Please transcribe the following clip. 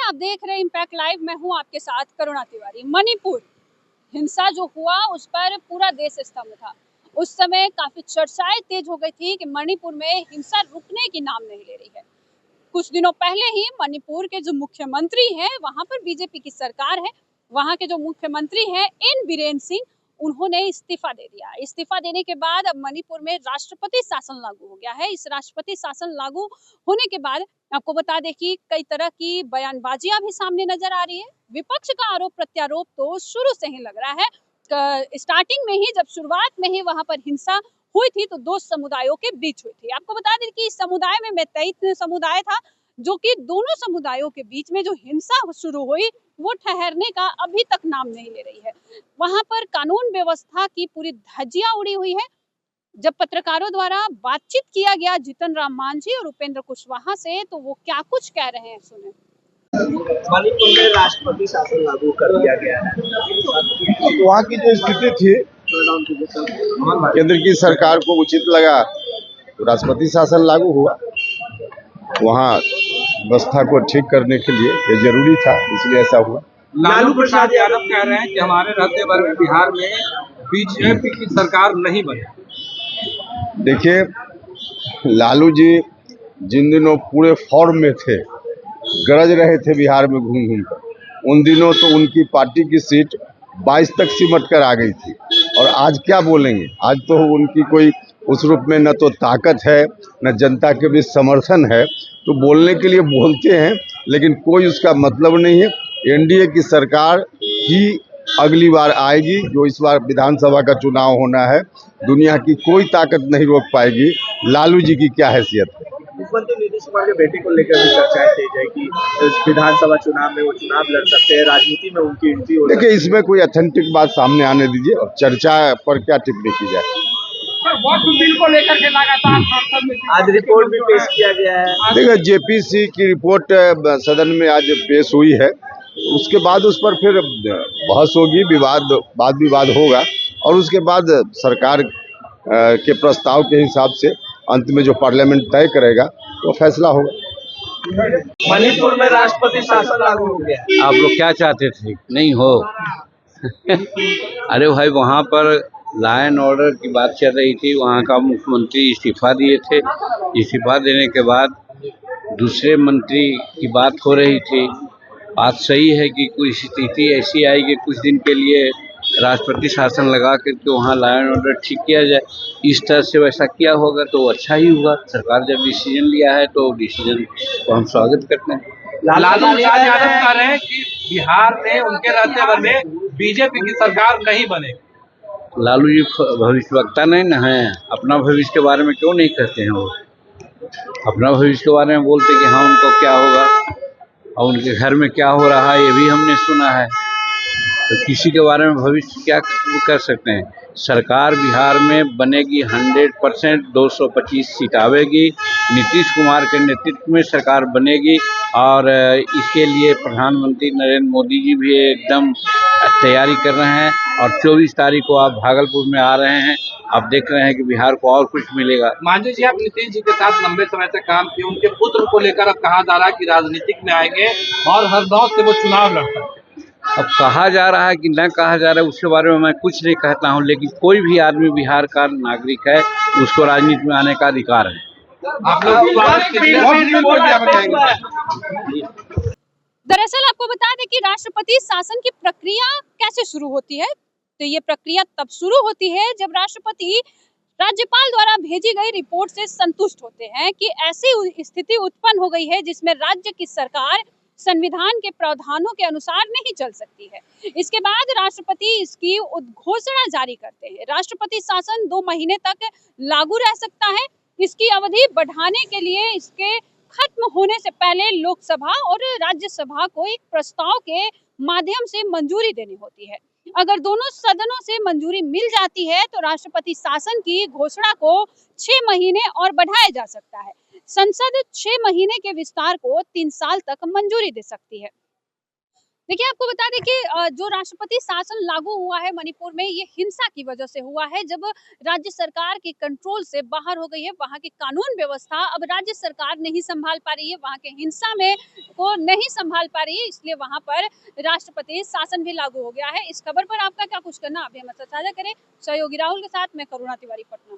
आप देख रहे हैं इम्पैक्ट लाइव। मैं हूं आपके साथ करुणा तिवारी। मणिपुर हिंसा जो हुआ उस पर पूरा देश स्तब्ध था। उस समय काफी चर्चाएं तेज हो गई थी कि मणिपुर में हिंसा रुकने की नाम नहीं ले रही है। कुछ दिनों पहले ही मणिपुर के जो मुख्यमंत्री हैं, वहां पर बीजेपी की सरकार है, वहां के जो मुख्यमंत्री हैं एन बीरेन सिंह, उन्होंने इस्तीफा दे दिया। इस्तीफा देने के बाद अब मणिपुर में राष्ट्रपति शासन लागू हो गया है। इस राष्ट्रपति शासन लागू होने के बाद आपको बता दें कि कई तरह की बयानबाजियां भी सामने नजर आ रही है। विपक्ष का आरोप प्रत्यारोप तो शुरू से ही लग रहा है। स्टार्टिंग में ही, जब शुरुआत में ही वहां पर हिंसा हुई थी तो दो समुदायों के बीच हुई थी। आपको बता दें कि इस समुदाय में मैतेई समुदाय था, जो कि दोनों समुदायों के बीच में जो हिंसा शुरू हुई वो ठहरने का अभी तक नाम नहीं ले रही है। वहां पर कानून व्यवस्था की पूरी धज्जियां उड़ी हुई है। जब पत्रकारों द्वारा बातचीत किया गया जीतन राम मांझी और उपेंद्र कुशवाहा से, तो वो क्या कुछ कह रहे हैं, सुने। मणिपुर में राष्ट्रपति शासन लागू कर दिया गया है। वहाँ की जो स्थिति थी, केंद्र की सरकार को उचित लगा तो राष्ट्रपति शासन लागू हुआ। वहाँ व्यवस्था को ठीक करने के लिए ये जरूरी था, इसलिए ऐसा हुआ। लालू प्रसाद यादव कह रहे हैं कि हमारे रहते हुए बिहार में बीजेपी की सरकार नहीं बने। देखिए, लालू जी जिन दिनों पूरे फॉर्म में थे, गरज रहे थे बिहार में घूम घूम कर, उन दिनों तो उनकी पार्टी की सीट 22 तक सिमट कर आ गई थी। और आज क्या बोलेंगे? आज तो उनकी कोई उस रूप में न तो ताकत है, न जनता के भी समर्थन है। तो बोलने के लिए बोलते हैं, लेकिन कोई उसका मतलब नहीं है। एनडीए की सरकार ही अगली बार आएगी। जो इस बार विधानसभा का चुनाव होना है, दुनिया की कोई ताकत नहीं रोक पाएगी। लालू जी की क्या हैसियत है? मुख्यमंत्री नीतीश कुमार के बेटे को लेकर भी चर्चाएं तेज है कि विधानसभा चुनाव में वो चुनाव लड़ सकते हैं, राजनीति में उनकी एंट्री हो। देखिए, इसमें कोई ऑथेंटिक बात सामने आने दीजिए और चर्चा पर क्या टिप्पणी की जाए। बिल को लेकर के लगातार आज रिपोर्ट भी पेश किया गया है। देखिए, जेपीसी की रिपोर्ट सदन में आज पेश हुई है। उसके बाद उस पर फिर बहस होगी, वाद विवाद होगा, और उसके बाद सरकार के प्रस्ताव के हिसाब से अंत में जो पार्लियामेंट तय करेगा वो फैसला होगा। मणिपुर में राष्ट्रपति शासन लागू हो गया। आप लोग क्या चाहते थे नहीं हो? अरे भाई, वहाँ पर लॉ एंड ऑर्डर की बात चल रही थी। वहाँ का मुख्यमंत्री इस्तीफा दिए थे। इस्तीफा देने के बाद दूसरे मंत्री की बात हो रही थी। बात सही है कि कोई स्थिति ऐसी आई कि कुछ दिन के लिए राष्ट्रपति शासन लगा करके वहाँ लॉ एंड ऑर्डर ठीक किया जाए। इस तरह से वैसा किया होगा तो अच्छा ही होगा। सरकार जब डिसीजन लिया है तो डिसीजन को हम स्वागत करते हैं। लालू प्रसाद यादव कह रहे हैं कि बिहार में उनके रहते हुए में बीजेपी की सरकार नहीं बने। लालू जी भविष्यवक्ता नहीं न है, अपना भविष्य के बारे में क्यों नहीं कहते हैं? वो अपना भविष्य के बारे में बोलते कि हाँ उनको क्या होगा और उनके घर में क्या हो रहा है ये भी हमने सुना है। तो किसी के बारे में भविष्य क्या कर सकते हैं? सरकार बिहार में बनेगी 100%, 225 सीट आवेगी। नीतीश कुमार के नेतृत्व में सरकार बनेगी और इसके लिए प्रधानमंत्री नरेंद्र मोदी जी भी एकदम तैयारी कर रहे हैं। और 24 तारीख को आप भागलपुर में आ रहे हैं। आप देख रहे हैं कि बिहार को और कुछ मिलेगा। मांझी जी, आप नीतीश जी के साथ लंबे समय से काम किए, उनके पुत्र को लेकर अब कहा जा रहा है कि राजनीतिक में आएंगे और हरदौल से वो चुनाव लड़ सकते हैं। अब कहा जा रहा है कि न कहा जा रहा है, उसके बारे में मैं कुछ नहीं कहता हूं। लेकिन कोई भी आदमी बिहार का नागरिक है, उसको राजनीति में आने का अधिकार है। दरअसल आपको बता दें कि राष्ट्रपति शासन की प्रक्रिया कैसे शुरू होती है। तो ये प्रक्रिया तब शुरू होती है जब राष्ट्रपति राज्यपाल द्वारा भेजी गई रिपोर्ट से संतुष्ट होते हैं कि ऐसी स्थिति उत्पन्न हो गई है जिसमें राज्य की सरकार संविधान के प्रावधानों के अनुसार नहीं चल सकती है। इसके बाद राष्ट्रपति इसकी उद्घोषणा जारी करते हैं। राष्ट्रपति शासन 2 महीने तक लागू रह सकता है। इसकी अवधि बढ़ाने के लिए इसके खत्म होने से पहले लोकसभा और राज्यसभा को एक प्रस्ताव के माध्यम से मंजूरी देनी होती है। अगर दोनों सदनों से मंजूरी मिल जाती है तो राष्ट्रपति शासन की घोषणा को 6 महीने और बढ़ाया जा सकता है। संसद 6 महीने के विस्तार को 3 साल तक मंजूरी दे सकती है। देखिए, आपको बता दें कि जो राष्ट्रपति शासन लागू हुआ है मणिपुर में, ये हिंसा की वजह से हुआ है। जब राज्य सरकार के कंट्रोल से बाहर हो गई है, वहाँ की कानून व्यवस्था अब राज्य सरकार नहीं संभाल पा रही है, वहाँ के हिंसा में को नहीं संभाल पा रही है, इसलिए वहाँ पर राष्ट्रपति शासन भी लागू हो गया है। इस खबर पर आपका क्या कुछ करना, आप भी हमसे साझा करें। सहयोगी राहुल के साथ मैं करुणा तिवारी, पटना।